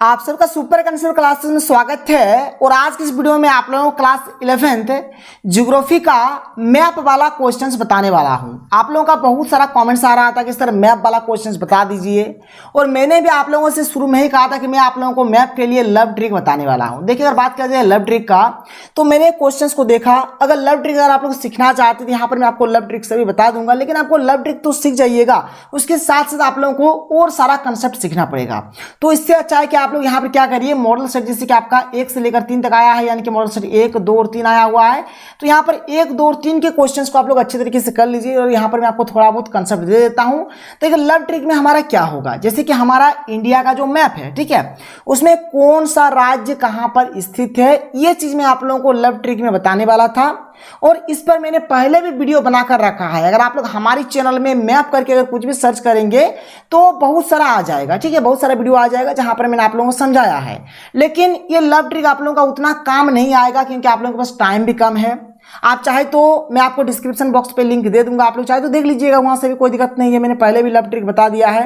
आप सबका super concept classes में स्वागत है। और आज की इस वीडियो में आप लोगों को क्लास 11th ज्योग्राफी का मैप वाला क्वेश्चंस बताने वाला हूं। आप लोगों का बहुत सारा कमेंट्स आ रहा था कि सर मैप वाला क्वेश्चंस बता दीजिए, और मैंने भी आप लोगों से शुरू में ही कहा था कि मैं आप लोगों को मैप के लिए लव ट्रिक बताने वाला हूं। देखिए, अगर बात किया जाए लव ट्रिक का, तो मैंने क्वेश्चंस को देखा। अगर लव ट्रिक अगर आप लोग सीखना चाहते थे, यहाँ पर मैं आपको लव ट्रिक सभी बता दूंगा, लेकिन आपको लव ट्रिक तो सीख जाइएगा, उसके साथ साथ आप लोगों को और सारा कंसेप्ट सीखना पड़ेगा। तो इससे अच्छा है कि आप लोग यहाँ पर क्या करिए, मॉडल सेट जैसे कि आपका 1 से लेकर 3 तक आया है, यानी कि मॉडल सेट 1, 2 और 3 आया हुआ है, तो यहाँ पर 1, 2 और 3 के क्वेश्चंस को आप लोग अच्छे तरीके से कर लीजिए। और यहाँ पर मैं आपको थोड़ा बहुत कंसेप्ट दे देता हूँ। तो एक लव ट्रिक में हमारा क्या होगा, जैसे कि हमारा इंडिया का जो मैप है, ठीक है, उसमें कौन सा राज्य कहाँ पर स्थित है, ये चीज मैं आप लोगों को लव ट्रिक में बताने वाला था। और इस पर मैंने पहले भी वीडियो बनाकर रखा है। अगर आप लोग हमारी चैनल में मैप करके अगर कुछ भी सर्च करेंगे तो बहुत सारा आ जाएगा, ठीक है, बहुत सारा वीडियो आ जाएगा जहां पर मैंने आप लोगों को समझाया है। लेकिन ये लव ट्रिक आप लोगों का उतना काम नहीं आएगा, क्योंकि आप लोगों के पास टाइम भी कम है। आप चाहे तो मैं आपको डिस्क्रिप्शन बॉक्स पे लिंक दे दूंगा, आप लोग चाहे तो देख लीजिएगा, वहां से भी कोई दिक्कत नहीं है। मैंने पहले भी लव ट्रिक बता दिया है,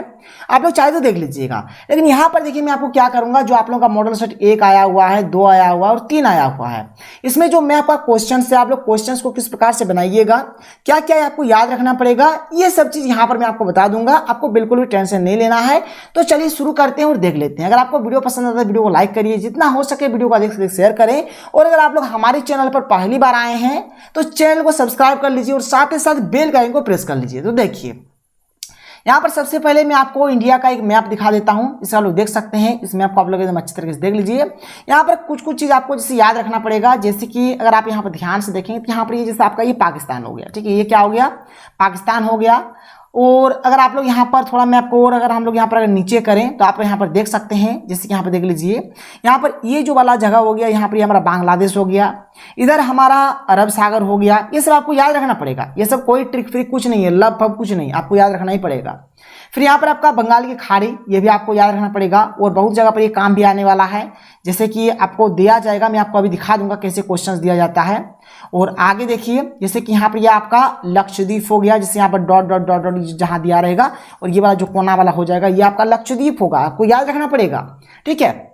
आप लोग चाहे तो देख लीजिएगा। लेकिन यहां पर देखिए, मैं आपको क्या करूंगा, जो आप लोगों का मॉडल सेट 1 आया हुआ है, 2 आया हुआ है और 3 आया हुआ है, इसमें जो मैप का क्वेश्चन है, आप लोग क्वेश्चन को किस प्रकार से बनाइएगा, क्या क्या आपको याद रखना पड़ेगा, ये सब चीज यहां पर मैं आपको बता दूंगा। आपको बिल्कुल भी टेंशन नहीं लेना है। तो चलिए शुरू करते हैं और देख लेते हैं। अगर आपको वीडियो पसंद आता है, वीडियो को लाइक करिए, जितना हो सके वीडियो को अधिक से अधिक शेयर करें। और अगर आप लोग हमारे चैनल पर पहली बार आए हैं तो चैनल को सब्सक्राइब कर लीजिए और साथ ही साथ बेल का आइकन को प्रेस कर लीजिए। तो देखिए, यहां पर सबसे पहले मैं आपको इंडिया का एक मैप दिखा देता हूं, इसे आप लोग देख सकते हैं। इस मैप को आप लोग एकदम अच्छी तरीके से देख लीजिए। यहां पर कुछ कुछ चीज आपको जैसे याद रखना पड़ेगा, जैसे कि अगर आप यहां पर ध्यान से देखेंगे तो यहां पर ये जैसे आपका ये पाकिस्तान हो गया, ठीक है, ये क्या हो गया, पाकिस्तान हो गया। और अगर आप लोग यहाँ पर थोड़ा मैप को और अगर हम लोग यहाँ पर अगर नीचे करें तो आप यहाँ पर देख सकते हैं, जैसे कि यहाँ पर देख लीजिए, यहाँ पर ये जो वाला जगह हो गया, यहाँ पर ये हमारा बांग्लादेश हो गया, इधर हमारा अरब सागर हो गया। ये सब आपको याद रखना पड़ेगा। ये सब कोई ट्रिक फ्रिक कुछ नहीं है, लव फब कुछ नहीं, आपको याद रखना ही पड़ेगा। फिर यहाँ पर आपका बंगाल की खाड़ी, ये भी आपको याद रखना पड़ेगा। और बहुत जगह पर ये काम भी आने वाला है, जैसे कि आपको दिया जाएगा, मैं आपको अभी दिखा दूंगा कैसे क्वेश्चंस दिया जाता है। और आगे देखिए, जैसे कि यहाँ पर ये आपका लक्षद्वीप हो गया, जैसे यहाँ पर डॉट डॉट डॉट डॉट जहां दिया रहेगा, और ये वाला जो कोना वाला हो जाएगा, ये आपका लक्षद्वीप होगा, आपको याद रखना पड़ेगा, ठीक है।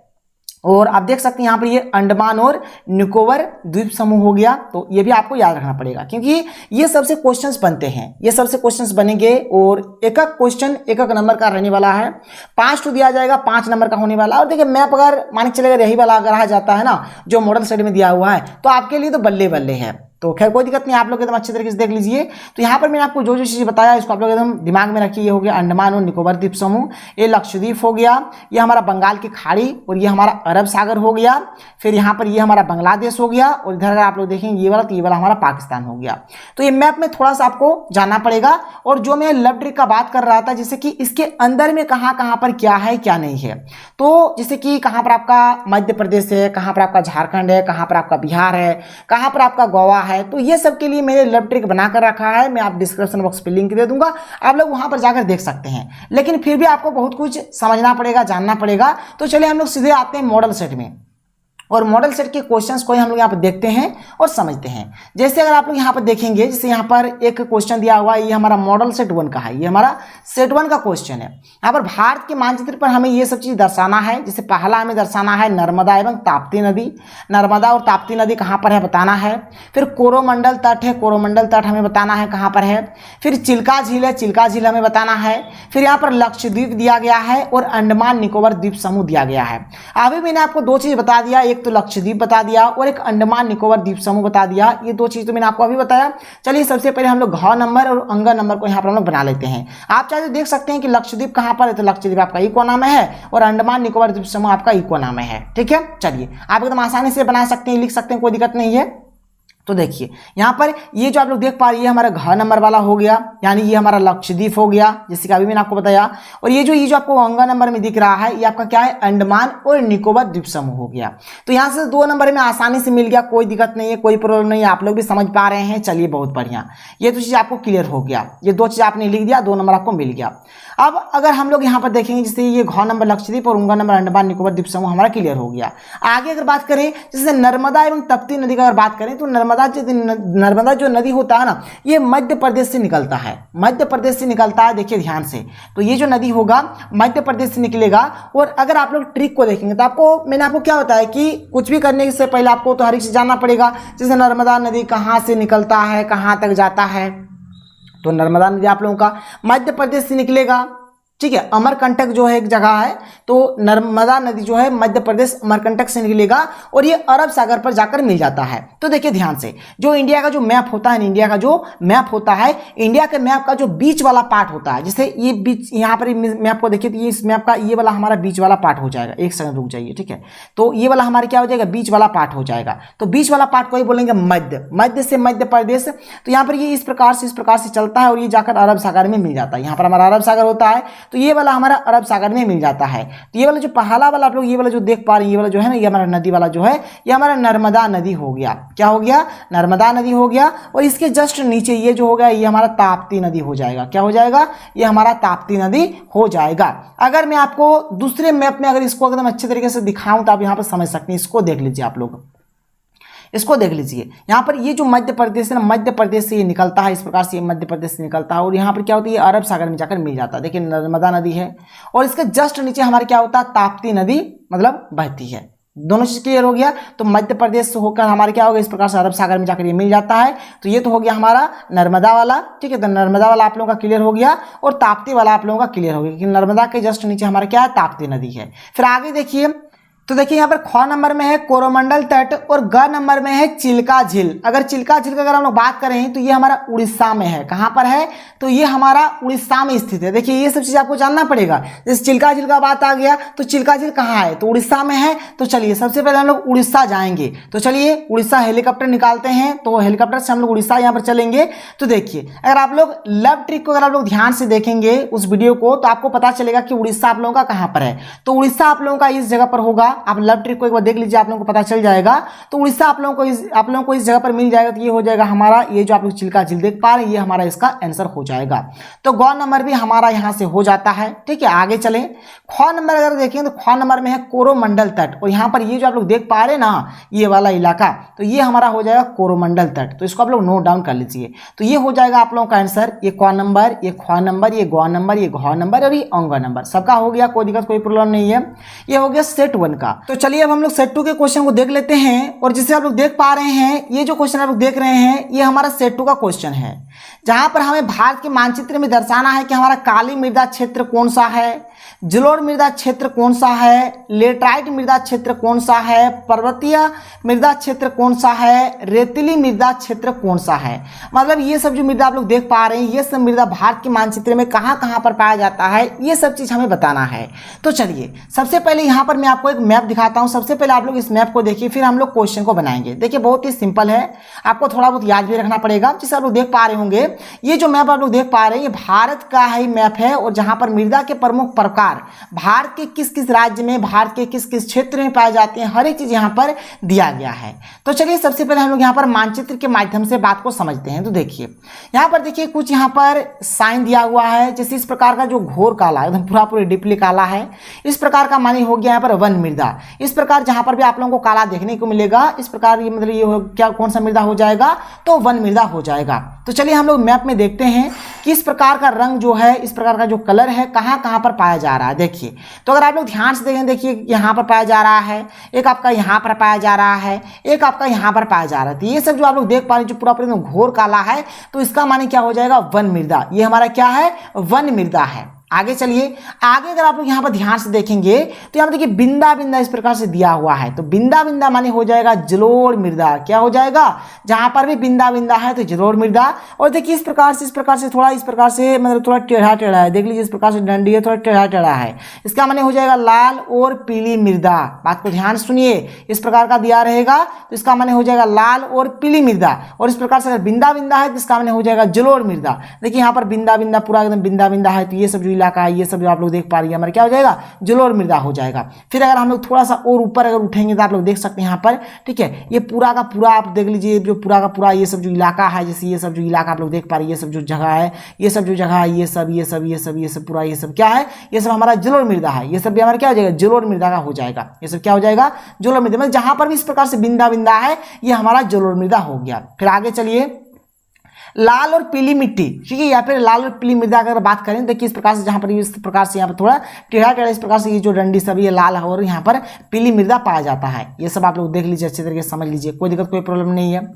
और आप देख सकते हैं यहाँ पर ये अंडमान और निकोबार द्वीप समूह हो गया, तो ये भी आपको याद रखना पड़ेगा, क्योंकि ये सबसे क्वेश्चंस बनते हैं, ये सबसे क्वेश्चंस बनेंगे। और एक एक क्वेश्चन एक एक नंबर का रहने वाला है, 5 दिया जाएगा, 5 नंबर का होने वाला है। और देखिए, मैप अगर मान के चलेगा यही वाला अगर आ जाता है ना, जो मॉडल सेट में दिया हुआ है, तो आपके लिए तो बल्ले बल्ले है। तो खैर कोई दिक्कत नहीं, आप लोग एकदम अच्छे तरीके से देख लीजिए। तो यहाँ पर मैंने आपको जो जो चीज़ बताया, इसको आप लोग एकदम दिमाग में रखिए। ये हो गया अंडमान और निकोबार द्वीप समूह, ये लक्षद्वीप हो गया, ये हमारा बंगाल की खाड़ी, और ये हमारा अरब सागर हो गया। फिर यहाँ पर ये हमारा बांग्लादेश हो गया, और इधर अगर आप लोग देखेंगे ये वाला, तो ये वाला हमारा पाकिस्तान हो गया। तो ये मैप में थोड़ा सा आपको जानना पड़ेगा। और जो मैं लव ट्रिक का बात कर रहा था, जैसे कि इसके अंदर में कहाँ कहाँ पर क्या है क्या नहीं है, तो जैसे कि कहाँ पर आपका मध्य प्रदेश है, कहाँ पर आपका झारखंड है, कहाँ पर आपका बिहार है, कहाँ पर आपका गोवा है, तो ये सब के लिए मैंने लव ट्रिक बनाकर रखा है। मैं आप डिस्क्रिप्शन बॉक्स पे लिंक दे दूंगा, आप लोग वहां पर जाकर देख सकते हैं। लेकिन फिर भी आपको बहुत कुछ समझना पड़ेगा, जानना पड़ेगा। तो चलिए हम लोग सीधे आते हैं मॉडल सेट में, और मॉडल सेट के क्वेश्चंस को हम लोग यहाँ पर देखते हैं और समझते हैं। जैसे अगर आप लोग यहाँ पर देखेंगे, जैसे यहाँ पर एक क्वेश्चन दिया हुआ है, ये हमारा मॉडल सेट 1 का है, ये हमारा सेट 1 का क्वेश्चन है। यहाँ पर भारत के मानचित्र पर हमें ये सब चीज दर्शाना है। जैसे पहला हमें दर्शाना है नर्मदा एवं ताप्ती नदी, नर्मदा और ताप्ती नदी कहाँ पर है बताना है। फिर कोरोमंडल तट है, कोरोमंडल तट हमें बताना है कहाँ पर है। फिर चिल्का झील है, चिल्का झील हमें बताना है। फिर यहाँ पर लक्षद्वीप दिया गया है, और अंडमान निकोबार द्वीप समूह दिया गया है। अभी मैंने आपको 2 चीज बता दिया, एक तो लक्षद्वीप बता दिया और एक अंडमान निकोबार द्वीप समूह बता दिया। ये 2 चीज तो मैंने आपको अभी बताया। चलिए सबसे पहले हम लोग घ नंबर और अंग नंबर को यहाँ पर हम लोग बना लेते हैं। आप चाहे तो देख सकते हैं कि लक्षद्वीप कहाँ पर है, तो लक्षद्वीप आपका इकोना में है, और अंडमान निकोबार द्वीप समूह आपका इकोना में है, ठीक है। चलिए आप एकदम आसानी से बना सकते हैं, लिख सकते हैं, कोई दिक्कत नहीं है। तो देखिए यहाँ पर ये जो आप लोग देख पा रहे हैं, ये हमारा घ नंबर वाला हो गया, यानी ये हमारा लक्षद्वीप हो गया, जैसे कि अभी मैंने आपको बताया। और ये जो आपको अंग नंबर में दिख रहा है, ये आपका क्या है, अंडमान और निकोबार द्वीप समूह हो गया। तो यहाँ से 2 नंबर में आसानी से मिल गया, कोई दिक्कत नहीं है, कोई प्रॉब्लम नहीं है, आप लोग भी समझ पा रहे हैं। चलिए बहुत बढ़िया, ये तो चीज आपको क्लियर हो गया, ये 2 चीज आपने लिख दिया, 2 नंबर आपको मिल गया। अब अगर हम लोग यहाँ पर देखेंगे, जैसे ये घ नंबर लक्षद्वीप और उंगा नंबर अंडमान निकोबार द्वीप समूह हमारा क्लियर हो गया। आगे अगर बात करें, जैसे नर्मदा एवं तप्ती नदी का अगर बात करें, तो नर्मदा नर्मदा जो नदी होता है ना, ये मध्य प्रदेश से निकलता है, मध्य प्रदेश से निकलता है। देखिए ध्यान से, तो ये जो नदी होगा मध्य प्रदेश से निकलेगा। और अगर आप लोग ट्रिक को देखेंगे तो आपको, मैंने आपको क्या बताया कि कुछ भी करने से पहले आपको तो हर एक चीज जानना पड़ेगा। जैसे नर्मदा नदी कहाँ से निकलता है, कहाँ तक जाता है, तो नर्मदा नदी आप लोगों का मध्य प्रदेश से निकलेगा, ठीक है। अमरकंटक जो है एक जगह है, तो नर्मदा नदी जो है मध्य प्रदेश अमरकंटक से निकलेगा और ये अरब सागर पर जाकर मिल जाता है। तो देखिए ध्यान से, जो इंडिया का जो मैप होता है, इंडिया का जो मैप होता है, इंडिया के मैप का जो बीच वाला पार्ट होता है, जैसे ये बीच, यहाँ पर मैप को देखिए तो ये इस मैप का ये वाला हमारा बीच वाला पार्ट हो जाएगा। एक सेकंड रुक जाइए, ठीक है। तो ये वाला हमारे क्या हो जाएगा, बीच वाला पार्ट हो जाएगा। तो बीच वाला पार्ट को ही बोलेंगे मध्य, मध्य से मध्य प्रदेश। तो यहाँ पर ये इस प्रकार से चलता है और ये जाकर अरब सागर में मिल जाता है। यहाँ पर हमारा अरब सागर होता है, तो ये वाला हमारा अरब सागर में मिल जाता है। तो ये वाला जो पहला वाला आप लोग ये वाला जो देख पा रहे हैं, ये वाला जो है ना, ये हमारा नदी वाला जो है, ये हमारा नर्मदा नदी हो गया। क्या हो गया, नर्मदा नदी हो गया। और इसके जस्ट नीचे ये जो हो गया, ये हमारा ताप्ती नदी हो जाएगा। क्या हो जाएगा, ये हमारा ताप्ती नदी हो जाएगा। अगर मैं आपको दूसरे मैप में अगर इसको एकदम अच्छे तरीके से दिखाऊं तो आप यहाँ पर समझ सकते हैं। इसको देख लीजिए, आप लोग इसको देख लीजिए। यहाँ पर ये जो मध्य प्रदेश है ना, मध्य प्रदेश से ये निकलता है, इस प्रकार से ये मध्य प्रदेश से निकलता है और यहाँ पर क्या होती है, अरब सागर में जाकर मिल जाता है। देखिए नर्मदा नदी है और इसके जस्ट नीचे हमारे क्या होता है, ताप्ती नदी मतलब बहती है। दोनों चीज क्लियर हो गया। तो मध्य प्रदेश से होकर हमारे क्या होगा, इस प्रकार से अरब सागर में जाकर ये मिल जाता है। तो ये तो हो गया हमारा नर्मदा वाला, ठीक है। तो नर्मदा वाला आप लोगों का क्लियर हो गया और ताप्ती वाला आप लोगों का क्लियर हो गया कि नर्मदा के जस्ट नीचे हमारा क्या है, ताप्ती नदी है। फिर आगे देखिए, तो देखिए यहाँ पर ख नंबर में है कोरोमंडल तट और ग नंबर में है चिल्का झील। अगर चिल्का झील की अगर हम लोग बात करें तो ये हमारा उड़ीसा में है। कहाँ पर है, तो ये हमारा उड़ीसा में स्थित है। देखिए ये सब चीज आपको जानना पड़ेगा। जैसे चिल्का झील का बात आ गया, तो चिल्का झील कहाँ है, तो उड़ीसा में है। तो चलिए सबसे पहले हम लोग उड़ीसा जाएंगे। तो चलिए उड़ीसा हेलीकॉप्टर निकालते हैं, तो हेलीकॉप्टर से हम लोग उड़ीसा यहाँ पर चलेंगे। तो देखिए अगर आप लोग लव ट्रिक को अगर आप लोग ध्यान से देखेंगे उस वीडियो को, तो आपको पता चलेगा कि उड़ीसा आप लोगों का कहाँ पर है। तो उड़ीसा आप लोगों का इस जगह पर होगा। आप लव ट्रिक को एक बार देख लीजिए, आप लोगों को पता चल जाएगा। तो उड़ीसा आप लोगों को इस जगह पर मिल जाएगा। तो ये हो जाएगा हमारा, ये जो आप लोग चिल्का झील देख पा रहे हैं, ये हमारा इसका आंसर हो जाएगा। तो ग नंबर भी हमारा यहां से हो जाता है, ठीक है। आगे चलें, ख नंबर अगर देखें तो ख नंबर में है कोरोमंडल तट और यहाँ पर ये जो आप लोग देख पा रहे हैं ना, ये वाला इलाका, तो ये हमारा हो जाएगा कोरोमंडल तट। तो इसको आप लोग नोट डाउन कर लीजिए। तो ये हो जाएगा आप लोगों का आंसर। ये क नंबर, ये ख नंबर, ये ग नंबर, ये घ नंबर और ये अंग नंबर सबका हो गया। कोई दिक्कत कोई प्रॉब्लम नहीं है। ये हो गया सेट 1 का। तो चलिए अब हम लोग सेट 2 के क्वेश्चन को देख लेते हैं। और जिसे आप लोग देख पा रहे हैं, ये जो क्वेश्चन आप लोग देख रहे हैं, ये हमारा सेट 2 का क्वेश्चन है, जहां पर हमें भारत के मानचित्र में दर्शाना है कि हमारा काली मृदा क्षेत्र कौन सा है, जलोढ़ मृदा क्षेत्र कौन सा है, लेटराइट मृदा क्षेत्र कौन सा है, पर्वतीय मृदा क्षेत्र कौन सा है, रेतीली मृदा क्षेत्र कौन सा है। मतलब ये सब जो मृदा आप लोग देख पा रहे हैं, ये सब मृदा भारत के मानचित्र में कहाँ कहाँ पर पाया जाता है, ये सब चीज हमें बताना है। तो चलिए सबसे पहले यहाँ पर मैं आपको एक मैप दिखाता हूँ। सबसे पहले आप लोग इस मैप को देखिए, फिर हम लोग क्वेश्चन को बनाएंगे। देखिए बहुत ही सिंपल है, आपको थोड़ा बहुत याद भी रखना पड़ेगा। जिसे आप लोग देख पा रहे होंगे, ये जो मैप आप लोग देख पा रहे हैं, ये भारत का ही मैप है और जहाँ पर मृदा के प्रमुख प्रकार भारत के किस किस राज्य में, भारत के किस किस क्षेत्र में पाए जाते हैं, हर एक चीज यहाँ पर दिया गया है। तो चलिए सबसे पहले हम लोग यहाँ पर मानचित्र के माध्यम से बात को समझते हैं। तो देखिए यहाँ पर देखिए कुछ यहाँ पर साइन दिया हुआ है, जैसे इस प्रकार का जो घोर काला एकदम पूरा डीपली काला है, इस प्रकार का मानी हो गया यहाँ पर वन मृदा। इस प्रकार जहाँ पर भी आप लोगों को काला देखने को मिलेगा, इस प्रकार ये मतलब ये क्या कौन सा मृदा हो जाएगा, तो वन मृदा हो जाएगा। तो चलिए हम लोग मैप में देखते हैं कि इस प्रकार का रंग जो है, इस प्रकार का जो कलर है, कहाँ कहाँ पर पाया जा रहा है। देखिए तो अगर आप लोग ध्यान से देखें, देखिए यहाँ पर पाया जा रहा है, एक आपका यहाँ पर पाया जा रहा है, एक आपका यहाँ पर पाया जा रहा है। तो ये सब जो आप लोग देख पा रहे हैं, जो पूरा घोर काला है, तो इसका माने क्या हो जाएगा, वन मृदा। ये हमारा क्या है, वन मृदा है। आगे चलिए, आगे अगर आप लोग यहाँ पर ध्यान से देखेंगे तो यहाँ पर देखिए बिंदा बिंदा इस प्रकार से दिया हुआ है। तो बिंदा बिंदा माने हो जाएगा जलोढ़ मृदा। क्या हो जाएगा, जहां पर भी बिंदा बिंदा है तो जलोढ़ मृदा। और देखिए इस प्रकार से थोड़ा इस प्रकार से मतलब थोड़ा टेढ़ा टेढ़ा है, देख लीजिए इस प्रकार से डंडी है, थोड़ा टेढ़ा टेढ़ा है। इसका माने हो जाएगा लाल और पीली मृदा। बात को ध्यान सुनिए, इस प्रकार का दिया रहेगा तो इसका माने हो जाएगा लाल और पीली मृदा। और इस प्रकार से अगर बिंदा बिंदा है तो इसका माने हो जाएगा जलोढ़ मृदा। देखिए यहाँ पर बिंदा बिंदा पूरा एकदम बिंदा बिंदा है, तो ये सब जो इलाका है ये सब जो आप लोग देख पा रही है हमारा क्या हो जाएगा, जलोढ़ मृदा हो जाएगा। फिर अगर हम लोग थोड़ा सा और ऊपर अगर उठेंगे तो आप लोग देख सकते हैं यहाँ पर, ठीक है, ये पूरा का पूरा आप देख लीजिए, जो पूरा का पूरा ये सब जो इलाका है, जैसे ये सब जो इलाका आप लोग देख पा रही है, ये सब जो जगह है, ये सब जो जगह है, ये सब पूरा ये सब क्या है, ये सब हमारा जलोढ़ मृदा है। ये सब भी हमारा क्या हो जाएगा, जलोढ़ मृदा का हो जाएगा। ये सब क्या हो जाएगा, जलोढ़ मृदा। मतलब जहां पर भी इस प्रकार से बिंदा बिंदा है ये हमारा जलोढ़ मृदा हो गया। फिर आगे चलिए, लाल और पीली मिट्टी, ठीक है, या फिर लाल और पीली मृदा अगर बात करें, देखिए इस प्रकार से जहां पर इस प्रकार से यहाँ पर थोड़ा टेढ़ा टेढ़ा इस प्रकार से ये जो डंडी सब ये लाल है और यहाँ पर पीली मृदा पाया जाता है। ये सब आप लोग देख लीजिए, अच्छे तरीके से समझ लीजिए, कोई दिक्कत कोई प्रॉब्लम नहीं है।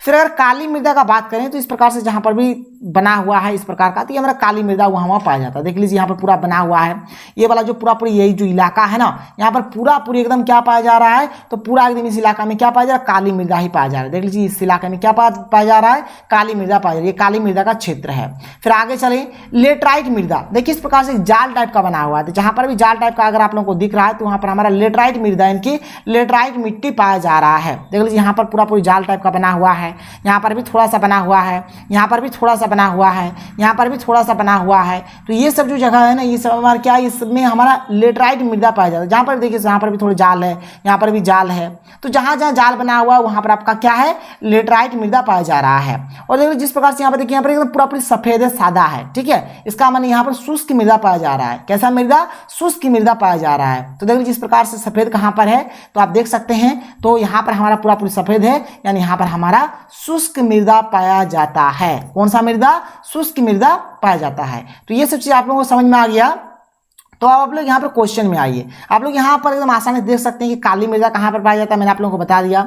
फिर अगर काली मृदा का बात करें तो इस प्रकार से जहां पर भी बना हुआ है इस प्रकार का, तो ये हमारा काली मृदा वहाँ पाया जाता है। देख लीजिए यहाँ पर पूरा बना हुआ है, ये वाला जो पूरा पूरी यही जो इलाका है ना, यहाँ पर पूरा पूरी एकदम क्या पाया जा रहा है, तो पूरा एकदम इस इलाका में क्या पाया जा रहा है, काली मृदा ही पाया जा रहा है। देख लीजिए इस इलाके में क्या पाया जा रहा है, काली मृदा पाया जा रही है, काली मृदा का क्षेत्र है। फिर आगे चले, लेटराइट मृदा, देखिए इस प्रकार से जाल टाइप का बना हुआ है, तो जहां पर भी जाल टाइप का अगर आप लोगों को दिख रहा है तो वहां पर हमारा लेटराइट मृदा, इनकी लेटराइट मिट्टी पाया जा रहा है। देख लीजिए यहाँ पर पूरा पूरी जाल टाइप का बना हुआ है, यहाँ पर भी थोड़ा सा बना हुआ है, यहाँ पर भी थोड़ा सा बना हुआ है, यहाँ पर भी थोड़ा सा बना हुआ है। तो ये सब जो जगह है ना, ये सब हमारा क्या है, इसमें हमारा लेटराइट मृदा पाया जाता है। जहाँ पर देखिए यहाँ पर भी थोड़ी जाल है, यहाँ पर भी जाल है, तो जहाँ जहाँ जाल बना हुआ है वहाँ पर आपका क्या है, लेटराइट मृदा पाया जा रहा है। और देखिए जिस प्रकार से यहाँ पर देखिए, यहाँ पर एकदम पूरा पूरी सफेद है, सादा है, ठीक है, इसका मतलब यहाँ पर शुष्क मृदा पाया जा रहा है। कैसा मृदा, शुष्क मृदा पाया जा रहा है। तो देखिए जिस प्रकार से सफेद कहाँ पर है, तो आप देख सकते हैं, तो यहाँ पर हमारा पूरा पूरी सफेद है, यानी यहाँ पर हमारा शुष्क मृदा पाया जाता है। कौन सा मृदा, शुष्क मृदा पाया जाता है। तो ये सब चीज आप लोगों को समझ में आ गया। तो अब आप लोग यहाँ पर क्वेश्चन में आइए, आप लोग यहाँ पर एकदम आसानी से देख सकते हैं कि काली मृदा कहाँ पर पाया जाता है, मैंने आप लोगों को बता दिया।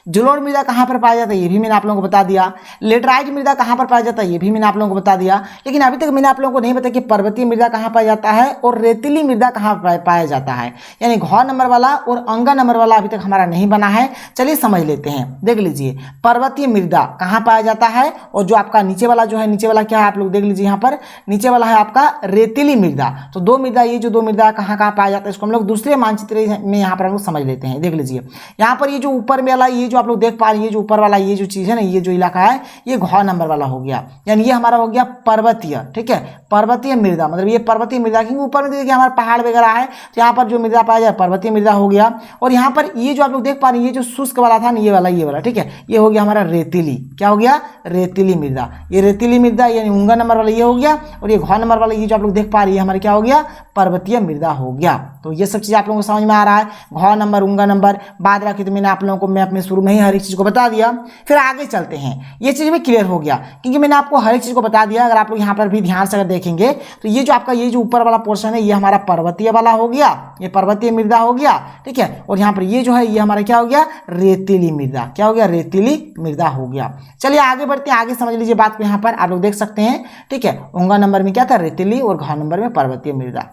जलोढ़ मृदा कहाँ पर पाया जाता है, ये भी मैंने आप लोगों को बता दिया। लेटराइट मृदा कहाँ पर पाया जाता है, ये भी मैंने आप लोगों को बता दिया। लेकिन अभी तक मैंने आप लोगों को नहीं बताया कि पर्वतीय मृदा कहाँ पाया जाता है और रेतीली मृदा कहाँ पाया जाता है, यानी घ नंबर वाला और अंगा नंबर वाला अभी तक हमारा नहीं बना है। चलिए समझ लेते हैं। देख लीजिए पर्वतीय मृदा कहाँ पाया जाता है, और जो आपका नीचे वाला जो है, नीचे वाला क्या है आप लोग देख लीजिए, यहाँ पर नीचे वाला है आपका रेतीली मृदा। तो दो मृदा, ये जो दो मृदा कहाँ पाया जाता है, इसको हम लोग दूसरे मानचित्र में यहाँ पर हम लोग समझ लेते हैं। देख लीजिए यहाँ पर ये जो ऊपर में वाला, ये जो आप लोग देख पा रहे हैं, ये जो ऊपर वाला ये जो चीज है ना, ये जो इलाका है, ये घ नंबर वाला हो गया, यानी ये हमारा हो गया पर्वतीय, ठीक है, पर्वतीय मृदा। मतलब ये पर्वतीय मृदा, क्योंकि ऊपर में देखिए हमारा पहाड़ वगैरह है, तो यहाँ पर जो मृदा पाया जाए पर्वतीय मृदा हो गया। और यहाँ पर ये जो आप लोग देख पा रहे हैं, ये जो शुष्क वाला था ना, ये वाला, ठीक है, ये हो गया हमारा रेतीली। क्या हो गया, रेतीली मृदा। ये रेतीली मृदा यानी उंगा नंबर वाला ये हो गया, और ये घ नंबर वाला ये जो आप लोग देख पा रही है हमारे क्या हो गया, पर्वतीय मृदा हो गया। तो ये सब चीज आप लोगों को समझ में आ रहा है। घ नंबर, उंगा नंबर बाद रखी, तो मैंने आप लोगों को मैप में शुरू में ही हर एक चीज को बता दिया। फिर आगे चलते हैं, ये चीज भी क्लियर हो गया क्योंकि मैंने आपको हर एक चीज को बता दिया। अगर आप लोग यहाँ पर भी ध्यान से अगर देखेंगे तो ये जो आपका ये जो ऊपर वाला पोर्शन है, ये हमारा पर्वतीय वाला हो गया, ये पर्वतीय मृदा हो गया, ठीक है। और यहाँ पर ये जो है, ये हमारा क्या हो गया, रेतीली मृदा। क्या हो गया, रेतीली मृदा हो गया। चलिए आगे बढ़ते हैं, आगे समझ लीजिए बात को। यहाँ पर आप लोग देख सकते हैं, ठीक है, उंगा नंबर में क्या था, रेतीली, और घ नंबर में पर्वतीय मृदा।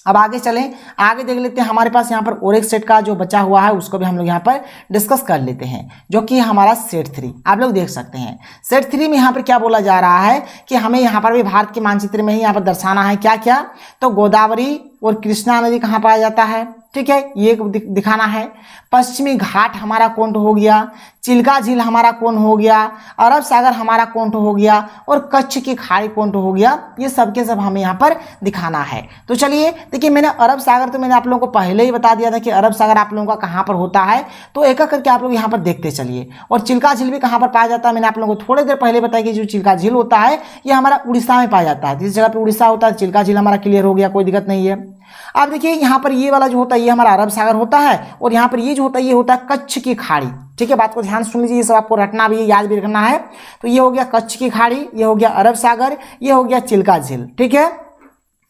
अब आगे चलें, आगे देख लेते हैं। हमारे पास यहाँ पर और एक सेट का जो बचा हुआ है उसको भी हम लोग यहाँ पर डिस्कस कर लेते हैं, जो कि हमारा सेट 3। आप लोग देख सकते हैं सेट 3 में यहाँ पर क्या बोला जा रहा है कि हमें यहाँ पर भी भारत के मानचित्र में ही यहाँ पर दर्शाना है क्या क्या, तो गोदावरी और कृष्णा नदी कहाँ पाया जाता है, ठीक है, ये दिखाना है। पश्चिमी घाट हमारा कौन हो गया, चिल्का झील हमारा कौन हो गया, अरब सागर हमारा कौन हो गया, और कच्छ की खाड़ी कौन हो गया, ये सब के सब हमें यहाँ पर दिखाना है। तो चलिए देखिए, मैंने अरब सागर तो मैंने आप लोगों को पहले ही बता दिया था कि अरब सागर आप लोगों का कहाँ पर होता है, तो एक एक करके आप लोग यहाँ पर देखते चलिए। और चिल्का झील भी कहाँ पर पाया जाता है, मैंने आप लोगों को थोड़ी देर पहले बताया कि जो चिल्का झील होता है ये हमारा उड़ीसा में पाया जाता है। जिस जगह पर उड़ीसा होता है चिल्का झील हमारा क्लियर हो गया, कोई दिक्कत नहीं है। अब देखिए यहाँ पर ये वाला जो होता है ये हमारा अरब सागर होता है, और यहाँ पर ये जो होता है ये होता है कच्छ की खाड़ी, ठीक है। बात को ध्यान सुन लीजिए, ये सब आपको रटना भी है, याद भी रखना है। तो ये हो गया कच्छ की खाड़ी, ये हो गया अरब सागर, ये हो गया चिल्का झील, ठीक है।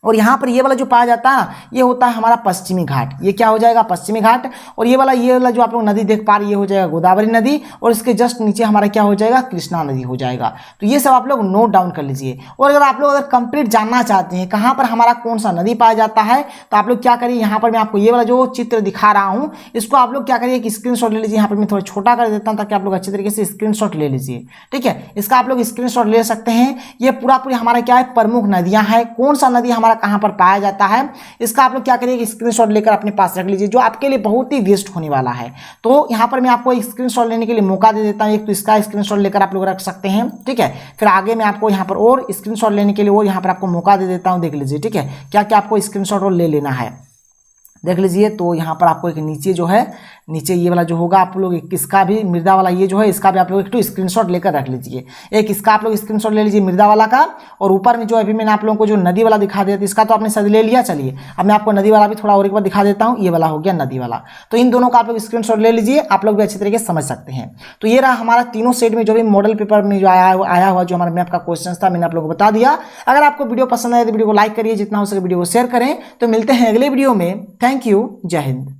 और यहाँ पर ये वाला जो पाया जाता है ये होता है हमारा पश्चिमी घाट, ये क्या हो जाएगा, पश्चिमी घाट। और ये वाला जो आप लोग नदी देख पा रहे हैं ये हो जाएगा गोदावरी नदी, और इसके जस्ट नीचे हमारा क्या हो जाएगा, कृष्णा नदी हो जाएगा। तो ये सब आप लोग नोट डाउन कर लीजिए। और अगर आप लोग अगर कंप्लीट जानना चाहते हैं कहाँ पर हमारा कौन सा नदी पाया जाता है, तो आप लोग क्या करिए, यहाँ पर मैं आपको ये वाला जो चित्र दिखा रहा हूँ इसको आप लोग क्या करिए कि स्क्रीनशॉट ले लीजिए। यहाँ पर मैं थोड़ा छोटा कर देता हूँ ताकि आप लोग अच्छे तरीके से स्क्रीनशॉट ले लीजिए, ठीक है। इसका आप लोग स्क्रीनशॉट ले सकते हैं। ये पूरा हमारा क्या है, प्रमुख नदियां हैं। कौन सा नदी हमारा हमारा कहाँ पर पाया जाता है, इसका आप लोग क्या करिए, स्क्रीनशॉट लेकर अपने पास रख लीजिए, जो आपके लिए बहुत ही वेस्ट होने वाला है। तो यहाँ पर मैं आपको स्क्रीनशॉट लेने के लिए मौका दे देता हूँ, एक तो इसका स्क्रीनशॉट लेकर आप लोग रख सकते हैं, ठीक है। फिर आगे मैं आपको यहाँ पर और स्क्रीनशॉट लेने के लिए और यहाँ पर आपको मौका दे देता हूँ, देख लीजिए, ठीक है, क्या क्या आपको स्क्रीनशॉट और ले लेना है, देख लीजिए। तो यहाँ पर आपको एक नीचे जो है, नीचे ये वाला जो होगा आप लोग इसका भी, मृदा वाला ये जो है, इसका भी आप लोग एक तो स्क्रीनशॉट लेकर रख लीजिए। एक इसका आप लोग स्क्रीनशॉट ले लीजिए मृदा वाला का, और ऊपर में जो अभी मैंने आप लोगों को जो नदी वाला दिखा दिया था, इसका तो आपने सद ले लिया। चलिए अब मैं आपको नदी वाला भी थोड़ा और एक बार दिखा देता हूँ, ये वाला हो गया नदी वाला। तो इन दोनों का आप लोग स्क्रीनशॉट ले लीजिए, आप लोग भी अच्छी तरीके से समझ सकते हैं। तो ये रहा हमारा तीनों सेट में जो भी मॉडल पेपर में जो आया हुआ जो हमारा मैप का क्वेश्चन था, मैंने आप लोगों को बता दिया। अगर आपको वीडियो पसंद आए तो वीडियो को लाइक करिए, जितना हो सके वीडियो को शेयर करें। तो मिलते हैं अगले वीडियो में। थैंक यू, जय हिंद।